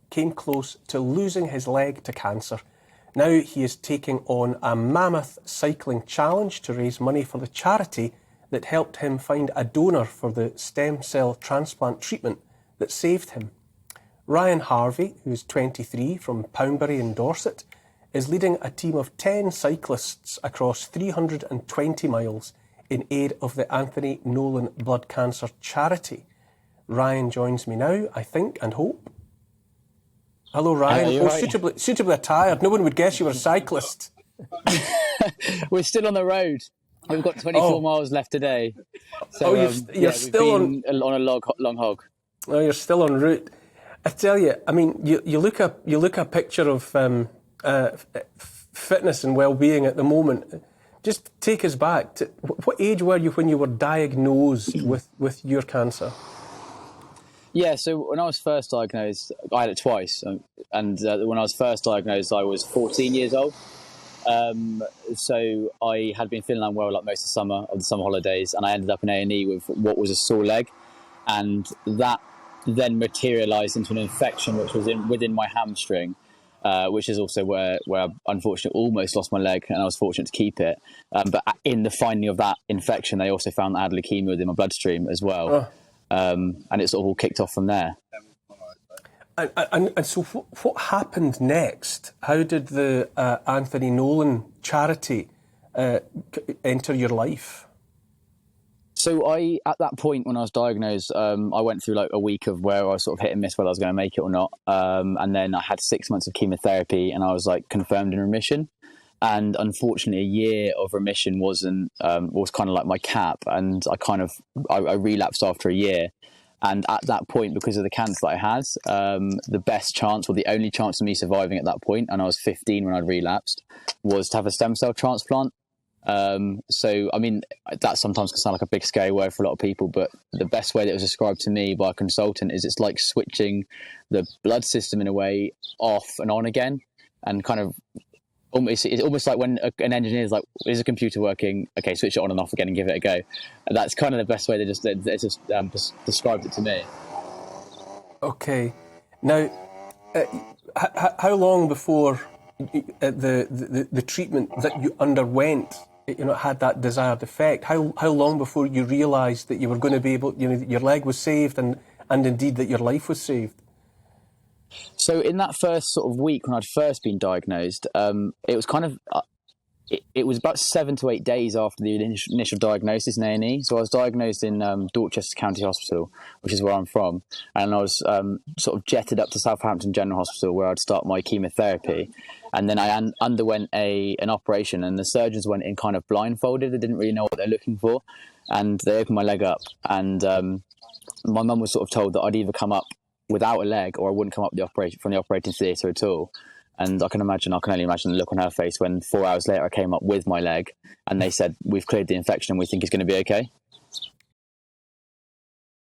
came close to losing his leg to cancer. Now he is taking on a mammoth cycling challenge to raise money for the charity that helped him find a donor for the stem cell transplant treatment that saved him. Rian Harvey, who's 23 from Poundbury in Dorset, is leading a team of 10 cyclists across 320 miles in aid of the Anthony Nolan Blood Cancer Charity. Ryan joins me now, I think and hope. Hello, Ryan. Right? Suitably attired. No one would guess you were a cyclist. We're still on the road. We've got 24 miles left today. So, you're still on a long hog. Oh, you're still en route. I tell you, I mean, you look a picture of fitness and well-being at the moment. Just take us back to what age were you when you were diagnosed with your cancer? Yeah, so when I was first diagnosed, I had it twice. And when I was first diagnosed, I was 14 years old. So I had been feeling unwell like most of the summer holidays, and I ended up in A&E with what was a sore leg. And that then materialised into an infection which was within my hamstring, which is also where I unfortunately almost lost my leg, and I was fortunate to keep it. But in the finding of that infection, they also found that I had leukemia within my bloodstream as well. Oh. And it sort of all kicked off from there. And so what happened next? How did the Anthony Nolan charity enter your life? So at that point when I was diagnosed, I went through like a week of where I was sort of hit and miss whether I was going to make it or not. And then I had 6 months of chemotherapy, and I was like confirmed in remission. And unfortunately, a year of remission was kind of like my cap, and I relapsed after a year. And at that point, because of the cancer that I had, the best chance, or the only chance of me surviving at that point, and I was 15 when I'd relapsed, was to have a stem cell transplant. So, I mean, that sometimes can sound like a big scary word for a lot of people, but the best way that it was described to me by a consultant is it's like switching the blood system in a way off and on again, and kind of it's almost like when an engineer is like, is a computer working? Okay, switch it on and off again and give it a go. And that's kind of the best way they just described it to me. Okay. Now, how long before the treatment that you underwent, had that desired effect? How long before you realised that you were going to be able, your leg was saved and indeed that your life was saved? So in that first sort of week when I'd first been diagnosed, it was kind of, it was about 7 to 8 days after the initial diagnosis in A&E. So I was diagnosed in Dorchester County Hospital, which is where I'm from. And I was sort of jetted up to Southampton General Hospital where I'd start my chemotherapy. And then I underwent an operation, and the surgeons went in kind of blindfolded. They didn't really know what they're looking for. And they opened my leg up. And my mum was sort of told that I'd either come up without a leg or I wouldn't come up from the operating theatre at all. And I can only imagine the look on her face when 4 hours later I came up with my leg and they said, we've cleared the infection and we think it's going to be okay.